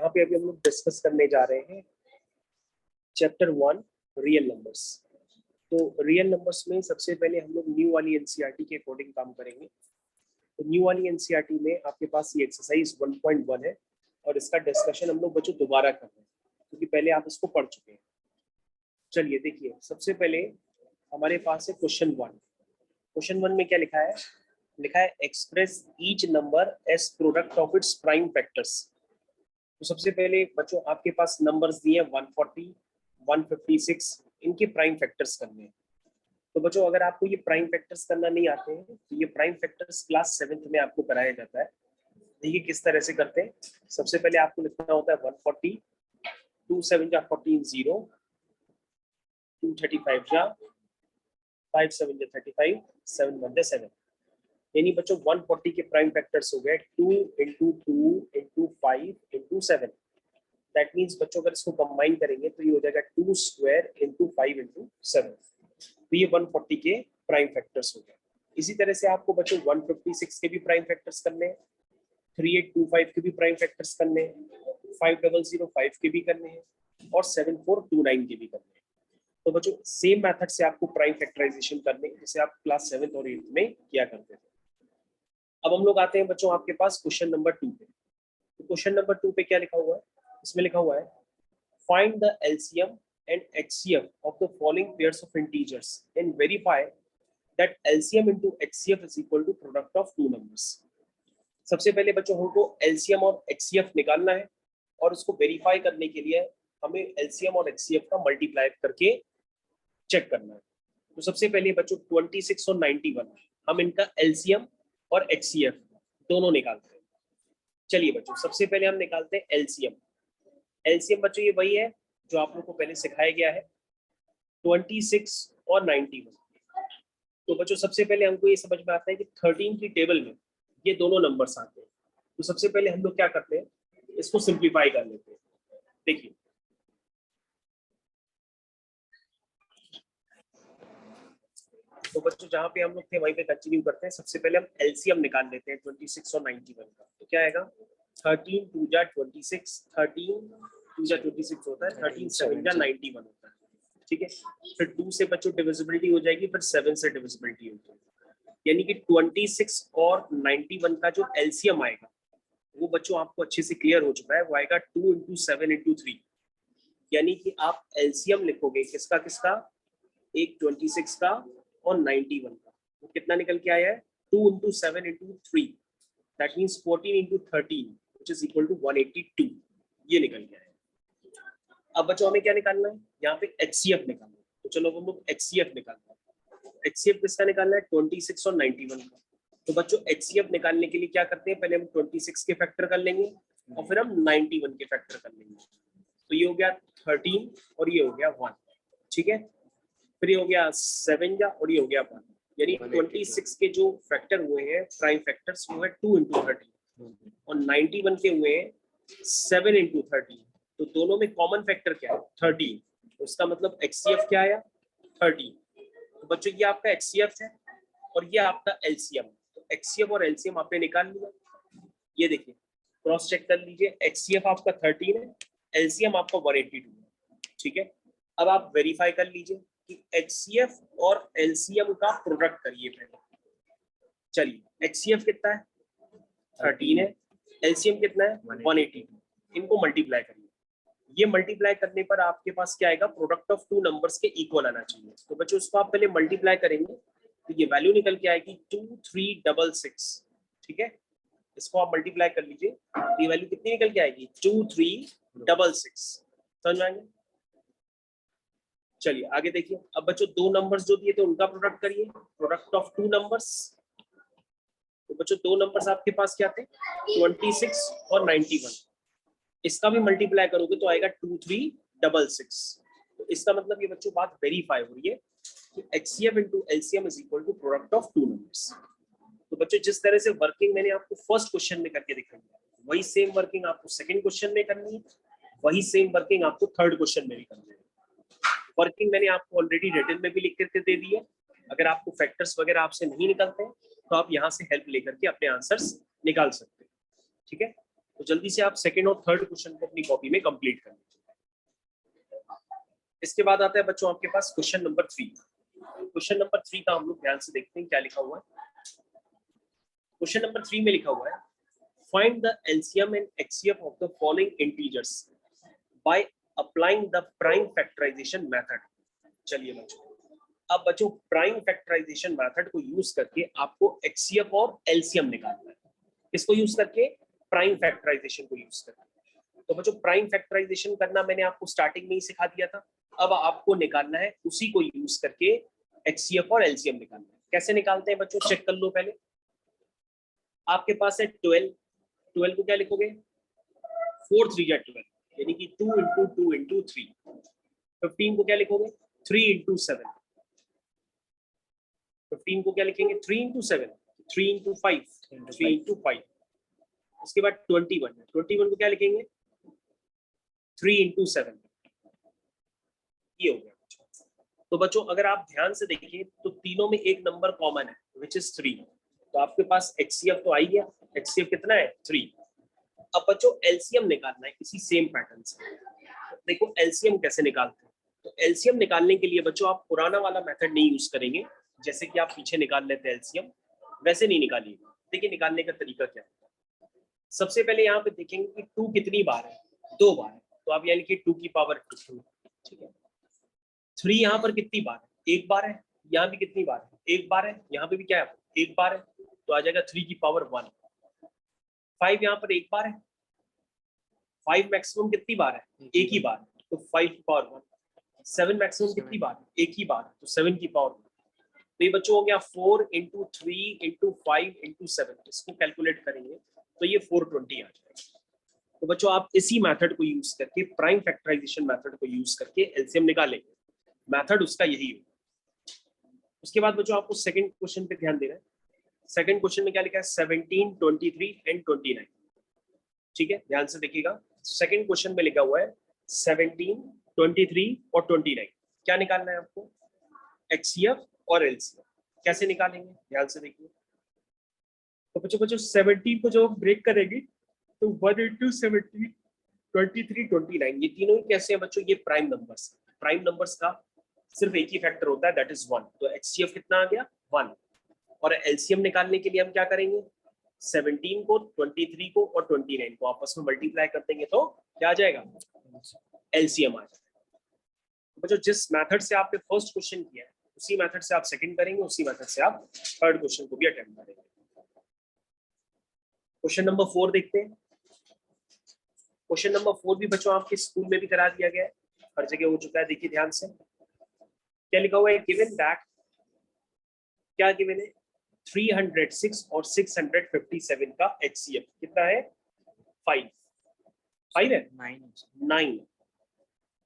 यहाँ पे अभी हम लोग डिस्कस करने जा रहे हैं चैप्टर 1 रियल नंबर्स। तो रियल नंबर्स में सबसे पहले हम लोग न्यू वाली एनसीईआरटी के अकॉर्डिंग काम करेंगे। तो न्यू वाली एनसीईआरटी में आपके पास ये एक्सरसाइज 1.1 है और इसका डिस्कशन हम लोग बच्चों दोबारा कर रहे हैं क्योंकि पहले आप इसको पढ़ चुके हैं। चलिए देखिए, सबसे पहले हमारे पास है क्वेश्चन 1। क्वेश्चन 1 में क्या लिखा है? लिखा है express each number as product of its prime factors. तो सबसे पहले बच्चों आपके पास नंबर्स दिए 140, 156, इनके प्राइम फैक्टर्स करने हैं। तो बच्चों अगर आपको ये प्राइम फैक्टर्स करना नहीं आते हैं तो ये प्राइम फैक्टर्स क्लास 7th में आपको कराया जाता है। देखिए किस तरह से करते हैं। सबसे पहले आपको लिखना होता है 140, 2 7 जा 14 0, 2 35 जा 5 7 जा 35, 7 1 जा 7। यानी बच्चों 140 के प्राइम फैक्टर्स हो गए 2 into 2 into 5 into 7। That means बच्चों अगर इसको कंबाइन करेंगे तो ये हो जाएगा 2 स्क्वायर into 5 into 7। तो ये 140 के प्राइम फैक्टर्स हो गए। इसी तरह से आपको बच्चों 156 के भी प्राइम फैक्टर्स करने हैं, 3825 के भी प्राइम फैक्टर्स करने हैं, 5005 के भी करने हैं और 7429 के भी करने हैं। तो बच्चों सेम मेथड से आपको प्राइम फैक्टराइजेशन करने हैं जैसे आप क्लास 7th और 8th में किया करते थे। अब हम लोग आते हैं बच्चों आपके पास क्वेश्चन नंबर 2 पे। तो क्वेश्चन नंबर 2 पे क्या लिखा हुआ है? इसमें लिखा हुआ है find the LCM and HCF of the following pairs of integers and verify that LCM into HCF is equal to product of two numbers। सबसे पहले बच्चों हमको LCM और HCF निकालना है और उसको वेरीफाई करने के लिए हमें LCM और HCF का मल्टीप्लाई करके चेक करना है। तो सबसे पहले बच्चों 26 और 91 हम इनका LCM और HCF दोनों निकालते हैं। चलिए बच्चों सबसे पहले हम निकालते हैं LCM। LCM बच्चों ये वही है जो आप लोगों को पहले सिखाया गया है, 26 और 91। तो बच्चों सबसे पहले हमको ये समझ में आता है कि 13 की टेबल में ये दोनों नंबर्स आते हैं। तो सबसे पहले हम लोग क्या करते हैं, इसको सिंप्लीफाई कर लेते हैं। देखिए तो बच्चों जहां पे हम लोग थे वहीं पे कंटिन्यू करते हैं। सबसे पहले हम एलसीएम निकाल लेते हैं 26 और 91 का। तो क्या आएगा 13 2 जा 26, 13 2 जा 26 होता है, 13 7 जा 91 होता है। ठीक है, फिर 2 से बच्चों डिविजिबिलिटी हो जाएगी, फिर 7 से डिविजिबिलिटी हो जाएगी। यानी कि 26 और 91 का जो एलसीएम आएगा वो बच्चों आपको अच्छे से क्लियर हो चुका है। वो आएगा 2 into 7 into 3। यानी कि आप एलसीएम लिखोगे किसका किसका, एक 26 का और 91 का। तो कितना निकल के आया है 2 into 7 into 3, that means 14 into 13 which is equal to 182। ये निकल गया है। अब बच्चों हमें क्या निकालना है, यहाँ पे HCF निकालना है। तो चलो हम लोग HCF निकालते हैं। HCF किसका निकालना है 26 और 91 का। तो बच्चों HCF निकालने के लिए क्या करते हैं, पहले हम 26 के फैक्टर कर लेंगे और फिर हम 91 के फैक्टर कर लेंगे। तो ये हो गया 13 और ये हो गया 1। ठीक है, फिर ये हो गया 7 जा और ये हो गया 1। यानी 26 के जो फैक्टर हुए हैं प्राइम फैक्टर्स वो है 2 into 13 और 91 के हुए हैं 7 into 13। तो दोनों में कॉमन फैक्टर क्या है 13। तो इसका मतलब HCF क्या आया 13। तो बच्चों ये आपका HCF है और ये आपका LCM। तो HCF और LCM आपने निकाल लिया। ये देखिए क्रॉस चेक कर लीजिए, HCF आपका 13 है, LCM आपका 182 है। ठीक है, अब आप वेरीफाई कर लीजिए कि HCF और LCM का प्रोडक्ट करिए पहले। चलिए HCF कितना है 13 है, LCM कितना है 182। इनको मल्टीप्लाई करिए। ये मल्टीप्लाई करने पर आपके पास क्या आएगा, प्रोडक्ट ऑफ टू नंबर्स के इक्वल आना चाहिए। तो बच्चों इसको आप पहले मल्टीप्लाई करेंगे तो ये वैल्यू निकल के आएगी 2366। ठीक है, इसको आप मल्टीप्लाई कर लीजिए, ये वैल्यू कितनी निकल के आएगी 2366। समझ में आएंगे। चलिए आगे देखिए। अब बच्चों दो नंबर्स जो दिए थे उनका प्रोडक्ट करिए, प्रोडक्ट ऑफ टू नंबर्स। तो बच्चों दो नंबर्स आपके पास क्या थे 26 और 91। इसका भी मल्टीप्लाई करोगे तो आएगा 2366। तो इसका मतलब ये बच्चों बात वेरीफाई हो रही है कि HCF into LCM is equal to product of two numbers। तो बच्चों जिस तरह से वर्किंग मैंने आपको फर्स्ट क्वेश्चन में करके दिखाई है वही सेम वर्किंग आपको सेकंड क्वेश्चन में करनी है, वही सेम वर्किंग आपको थर्ड क्वेश्चन में भी करनी है। वर्किंग मैंने आपको ऑलरेडी रिटन में भी लिख करके दे दी है। अगर आपको फैक्टर्स वगैरह आपसे नहीं निकलते हैं तो आप यहाँ से हेल्प लेकर के अपने आंसर्स निकाल सकते हैं। ठीक है, तो जल्दी से आप सेकंड और थर्ड क्वेश्चन को अपनी कॉपी में कंप्लीट कर लीजिए। इसके बाद आता है बच्चों आपके पास क्वेश्चन नंबर 3। क्वेश्चन नंबर 3 का हम लोग ध्यान से देखते हैं क्या लिखा हुआ है। क्वेश्चन नंबर 3 में लिखा हुआ है find the LCM and HCF of the following integers by applying the prime factorisation method. चलिए बच्चों, अब बच्चों प्राइम फैक्टराइजेशन मेथड को यूज करके आपको एचसीएफ और एलसीएम निकालना है। किसको यूज करके? प्राइम फैक्टराइजेशन को यूज करके। तो बच्चों प्राइम फैक्टराइजेशन करना मैंने आपको स्टार्टिंग में ही सिखा दिया था। अब आपको निकालना है उसी को यूज करके एचसीएफ और एलसीएम निकालना है। कैसे निकालते हैं बच्चों, चेक कर लो पहले। आपके पास है 12, 12 को क्या लिखोगे? 4 3 12, यानी कि 2 × 2 × 3। 15 को क्या लिखोगे? 3 × 7। 15 को क्या लिखेंगे? 3 × 7, 3 × 5, 3 × 5। उसके बाद 21, 21 को क्या लिखेंगे? 3 × 7। ये हो गया बच्चों। तो बच्चों अगर आप ध्यान से देखिए तो तीनों में एक नंबर कॉमन है विच इज 3। तो आपके पास एचसीएफ तो आ ही गया। एचसीएफ कितना है? 3। अब बच्चों एलसीएम निकालना है इसी सेम पैटर्न से। देखो एलसीएम कैसे निकालते हैं। तो एलसीएम निकालने के लिए बच्चों आप पुराना वाला मेथड नहीं यूज करेंगे, जैसे कि आप पीछे निकाल लेते हैं एलसीएम, वैसे नहीं निकालिएगा। देखिए निकालने का तरीका क्या है। सबसे पहले यहाँ पे देखेंगे कि 2 कितनी बार है? 2 बार है। तो आप यानी कि 2 की पावर 2, ठीक है। 3 यहाँ पर कितनी बार है? 1 बार है। यहाँ भी कितनी बार है? 1 बार है। यहाँ पे भी क्या है? 1 बार है। तो आ जाएगा 3 की पावर 1। 5 यहाँ पर 1 बार है। 5 मैक्सिमम कितनी बार है? 1 ही बार, तो 5 की पावर 1। 7 मैक्सिमम कितनी बार है? 1 ही बार, तो 7 की पावर 1। तो ये बच्चों हो गया 4 × 3 × 5 × 7। इसको कैलकुलेट करेंगे तो ये 420 आ जाएगा। तो बच्चों आप इसी मेथड को यूज करके, प्राइम फैक्टराइजेशन मेथड को यूज करके एलसीएम निकालेंगे। मेथड उसका यही होगा। उसके बाद बच्चों आपको सेकंड क्वेश्चन पे ध्यान देना है। सेकंड क्वेश्चन में क्या लिखा है? 17, 23 एंड 29। ठीक है, ध्यान से देखिएगा। सेकंड क्वेश्चन में लिखा हुआ है 17, 23 और 29। क्या निकालना है आपको? एचसीएफ और एलसीएम। कैसे निकालेंगे? ध्यान से देखिए। तो बच्चों 17 को जो ब्रेक करेंगे तो 1 × 17, 23, 29। ये तीनों ही कैसे हैं बच्चों? ये प्राइम नंबर्स। प्राइम नंबर्स का सिर्फ एक ही फैक्टर होता है, दैट इज 1। तो एचसीएफ कितना आ गया? 1। और एलसीएम निकालने के लिए हम क्या करेंगे? 17 को, 23 को और 29 को आपस में मल्टीप्लाई कर देंगे तो क्या आ जाएगा? एलसीएम आ जाएगा। तो बच्चों जिस मेथड से आपने फर्स्ट क्वेश्चन किया है उसी मेथड से आप सेकंड करेंगे, उसी मेथड से आप थर्ड क्वेश्चन को भी अटेम्प्ट करेंगे। क्वेश्चन नंबर 4 देखते हैं। क्वेश्चन नंबर 4 भी बच्चों आपके स्कूल में भी करा दिया गया है, हर जगह हो चुका है। देखिए ध्यान से क्या लिखा हुआ है। गिवन दैट, क्या गिवन है? 306 और 657 का एचसीएफ कितना है? 5 है, 9।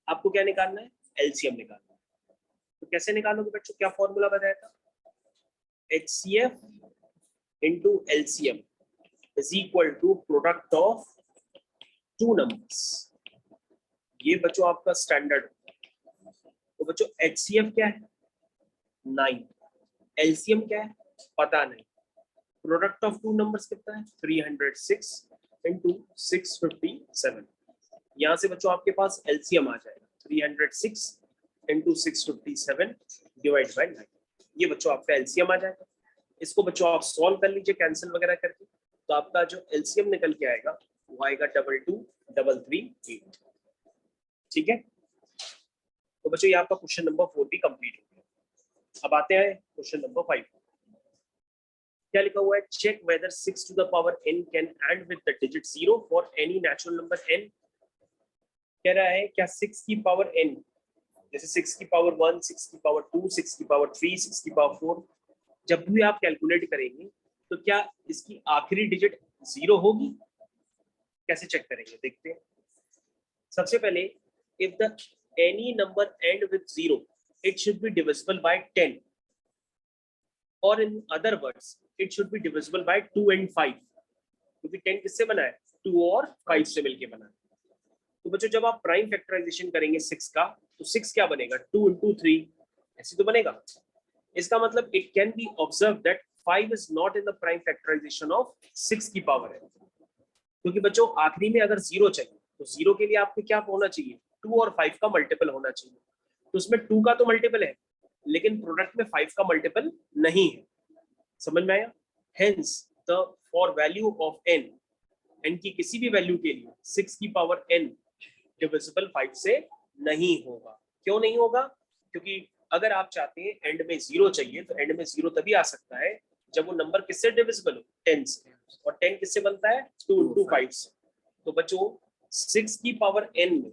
आपको क्या निकालना है? एलसीएम निकालना है। तो कैसे निकालोगे बच्चों? क्या फॉर्मूला बताया था? HCF into LCM is equal to product of 2 numbers. ये बच्चों आपका स्टैंडर्ड। तो बच्चों एचसीएफ क्या है? 9। एलसीएम क्या है? पता नहीं। प्रोडक्ट ऑफ 2 नंबर्स कितना है? 306 इंटू 657। यहाँ से बच्चों आपके पास एलसीएम आ जाएगा 306 इंटू 657 डिवाइड बाई 9। ये बच्चों आपका एलसीएम आ जाएगा। इसको बच्चों आप सॉल्व कर लीजिए कैंसिल वगैरह करके, तो आपका जो एलसीएम निकल के आएगा वो आएगा 222338। ठीक है। तो बच्चों ये आपका क्वेश्चन नंबर 4 भी कंप्लीट हो गया। अब आते हैं क्वेश्चन नंबर 5। क्या लिखा हुआ है? Check whether 6 to the power n can end with the digit 0 for any natural number n। कह रहा है क्या 6 की पावर n, जैसे 6 की पावर 1, 6 की पावर 2, 6 की पावर 3, 6 की पावर 4, जब भी आप कैलकुलेट करेंगे तो क्या इसकी आखिरी डिजिट 0 होगी? कैसे चेक करेंगे देखते हैं। सबसे पहले if the any number and with 0 it should be divisible by 10, और in other words it should be divisible by 2 and 5, क्योंकि 10 किससे बना है? 2 और 5 से मिलके बना है। तो बच्चों जब आप प्राइम फैक्टराइजेशन करेंगे 6 का, तो 6 क्या बनेगा? 2 × 3 ऐसे तो बनेगा। इसका मतलब it can be observe that 5 is not in the prime factorisation of 6 की पावर n। क्योंकि बच्चों आखिरी में अगर 0 चाहिए तो 0 के लिए आपको क्या होना चाहिए, 2 और 5 का मल्टीपल होना चाहिए। तो उसमें 2 का तो मल्टीपल है, लेकिन प्रोडक्ट में 5 का मल्टीपल नहीं है। समझ में आया? Hence the for value of n की किसी भी वैल्यू के लिए 6 की पावर n डिविजिबल 5 से नहीं होगा। क्यों नहीं होगा? क्योंकि अगर आप चाहते हैं एंड में 0 चाहिए तो एंड में 0 तभी आ सकता है जब वो नंबर किससे डिविजिबल हो, 10 से, और 10 किससे बनता है, 2 into 5 से। तो बच्चों 6 की पावर n में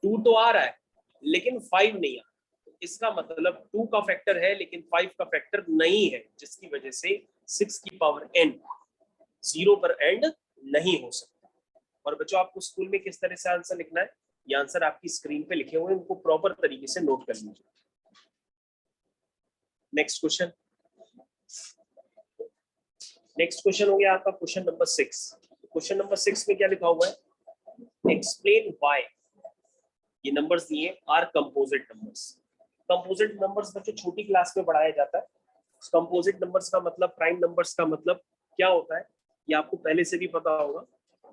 2 तो आ रहा है लेकिन 5 नहीं आ रहा, इसका मतलब 2 का फैक्टर है लेकिन 5 का फैक्टर नहीं है, जिसकी वजह से 6 की पावर n 0 पर एंड नहीं हो सकता। और बच्चों आपको स्कूल में किस तरह से आंसर लिखना है, ये आंसर आपकी स्क्रीन पे लिखे हुए हैं, उनको प्रॉपर तरीके से नोट कर लीजिए। नेक्स्ट क्वेश्चन हो गया आपका क्वेश्चन नंबर 6। क्वेश्चन नंबर 6 में क्या लिखा हुआ है, एक्सप्लेन व्हाई ये नंबर्स दिए are composite numbers. Composite numbers बच्चों छोटी क्लास में पढ़ाया जाता है। कंपोजिट नंबर्स का मतलब, प्राइम नंबर्स का मतलब क्या होता है, ये आपको पहले से भी पता होगा।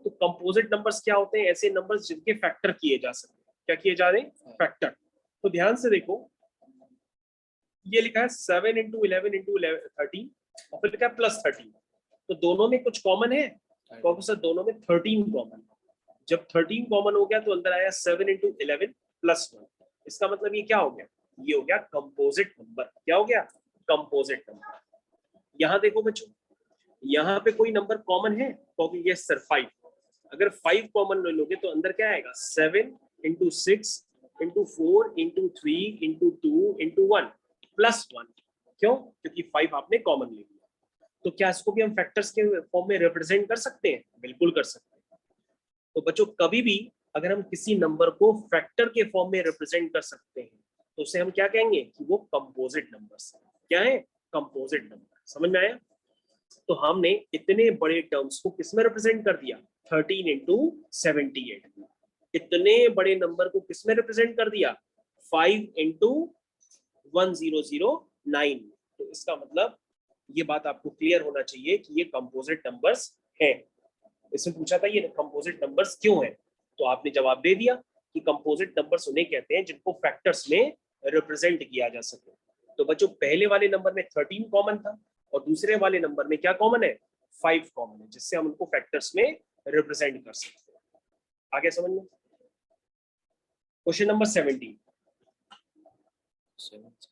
तो कंपोजिट नंबर्स क्या होते हैं, ऐसे नंबर्स जिनके फैक्टर किए जा सकते हैं। क्या किए जा रहे हैं, फैक्टर। तो ध्यान से देखो, ये लिखा है 7 into 11 into 13 और फिर लिखा है प्लस 13। तो दोनों में कुछ कॉमन है, प्रोफेसर दोनों में 13 कॉमन। जब 13 कॉमन हो गया तो अंदर आया 7 into 11 plus 1। इसका मतलब ये क्या हो गया, ये हो गया कंपोजिट नंबर। क्या हो गया, कंपोजिट नंबर। यहाँ देखो बच्चों, यहाँ पे कोई नंबर कॉमन है, क्योंकि ये सर 5। अगर 5 कॉमन ले लोगे तो अंदर क्या आएगा, 7 into 6 into 4 into 3 into 2 into 1 plus 1। क्यों, क्योंकि 5 आपने कॉमन ले लिया। तो क्या इसको भी हम फैक्टर्स के फॉर्म में रिप्रेजेंट कर सकते हैं, बिल्कुल कर सकते हैं। तो बच्चों कभी भी अगर हम किसी नंबर को फैक्टर के फॉर्म में रिप्रेजेंट कर सकते हैं तो उसे हम क्या कहेंगे कि वो कंपोजिट नंबर्स है। क्या है, कंपोजिट नंबर। समझ में आया? तो हमने इतने बड़े टर्म्स को किसमें रिप्रेजेंट कर दिया, 13 into 78। इतने बड़े नंबर को किसमें रिप्रेजेंट कर दिया, 5 into 1009। तो इसका मतलब ये बात आपको क्लियर होना चाहिए कि ये कंपोजिट नंबर्स हैं। इसमें पूछा था ये कंपोजिट नंबर्स क्यों हैं, तो आपने जवाब दे दिया कि कंपोजिट नंबर्स उन्हें कहते हैं जिनको फैक्टर्स में रिप्रेजेंट किया जा सके। तो बच्चों पहले वाले नंबर में 13 कॉमन था और दूसरे वाले नंबर में क्या कॉमन है, 5 कॉमन है, जिससे हम उनको फैक्टर्स में रिप्रेजेंट कर सकते हैं। आगे समझ में। Question number 17।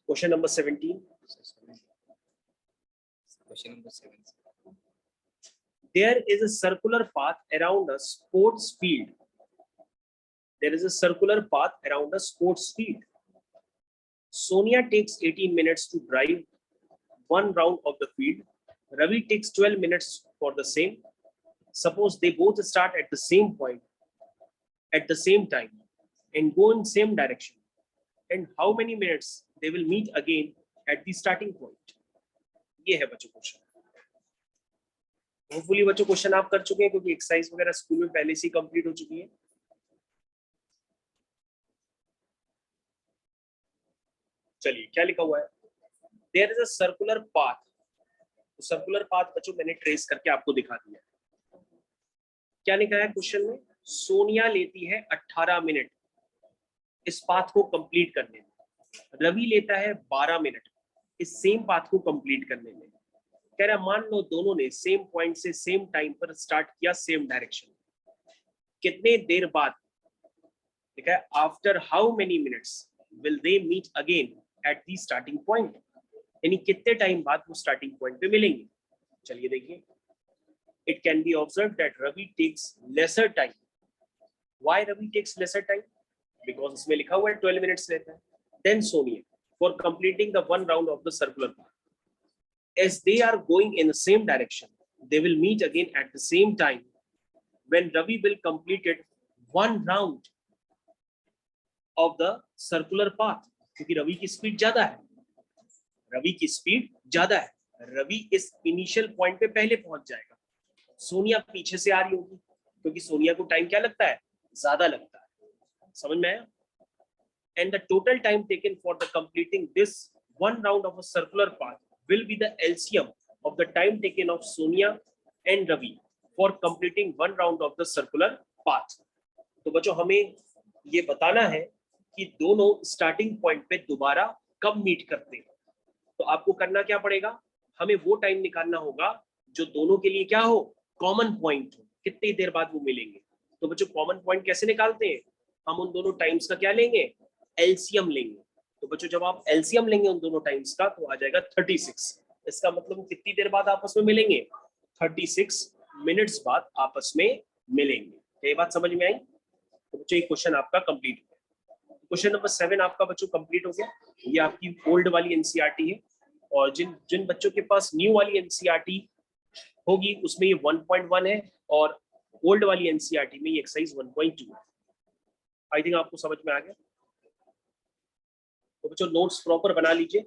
Question number 17। There is a circular path around a sports field. There is a circular path around a sports field. Sonia takes 18 minutes to drive one round of the field. Ravi takes 12 minutes for the same. Suppose they both start at the same point at the same time and go in same direction. And how many minutes they will meet again at the starting point? ये है बच्चों question. Hopefully बच्चों question आप कर चुके हैं क्योंकि exercise वगैरह स्कूल में पहले से कंप्लीट हो चुकी है। चलिए क्या लिखा हुआ है, there is a circular path. तो सर्कुलर पाथ बच्चों मैंने ट्रेस करके आपको दिखा दिया। क्या लिखा है क्वेश्चन में, सोनिया लेती है 18 मिनट इस पाथ को कंप्लीट करने में, रवि लेता है 12 मिनट इस सेम पाथ को कंप्लीट करने में। कह रहा मान लो दोनों ने सेम पॉइंट से सेम टाइम पर स्टार्ट किया, सेम डायरेक्शन। कितने देर बाद, ठीक है, after how many minutes will they meet again at the starting point, यानी कितने टाइम बाद वो स्टार्टिंग पॉइंट पे मिलेंगे। चलिए देखिए, it can be observe that Ravi takes lesser time. Why Ravi takes lesser time, because इसमें लिखा हुआ है 12 मिनट्स लेता है। Then Sonia for completing the one round of the circular path, as they are going in the same direction, they will meet again at the same time when Ravi will complete it one round of the circular path। क्योंकि रवि की speed ज्यादा है, रवि की speed ज्यादा है, रवि इस initial point पे पहले पहुंच जाएगा, सोनिया पीछे से आ रही होगी क्योंकि सोनिया को टाइम क्या लगता है, ज्यादा लगता है। समझ में आया? And the total time taken for the completing this one round of a circular path will be the LCM of the time taken of Sonia and Ravi for completing one round of the circular path. तो बच्चों हमें ये बताना है कि दोनों starting point पे दोबारा कब मीट करते हैं। तो आपको करना क्या पड़ेगा, हमें वो टाइम निकालना होगा जो दोनों के लिए क्या हो, कॉमन पॉइंट हो, कितनी देर बाद वो मिलेंगे। तो बच्चों कॉमन पॉइंट कैसे निकालते हैं, हम उन दोनों टाइम्स का क्या लेंगे, एलसीएम लेंगे। तो बच्चों जब आप एलसीएम लेंगे उन दोनों टाइम्स का तो आ जाएगा 36। इसका मतलब वो कितनी देर बाद आपस में मिलेंगे, 36 मिनट्स बाद आपस में मिलेंगे। ये बात समझ में आई। तो बच्चों ये क्वेश्चन आपका कंप्लीट हो गया। क्वेश्चन नंबर 7 आपका बच्चों कंप्लीट हो गया। ये आपकी ओल्ड वाली एनसीईआरटी है, और जिन जिन बच्चों के पास न्यू वाली एनसीईआरटी होगी उसमें ये 1.1 है, और ओल्ड वाली एनसीईआरटी में ये एक्सरसाइज 1.2 है। आई थिंक आपको समझ में आ गया। तो बच्चों नोट्स प्रॉपर बना लीजिए।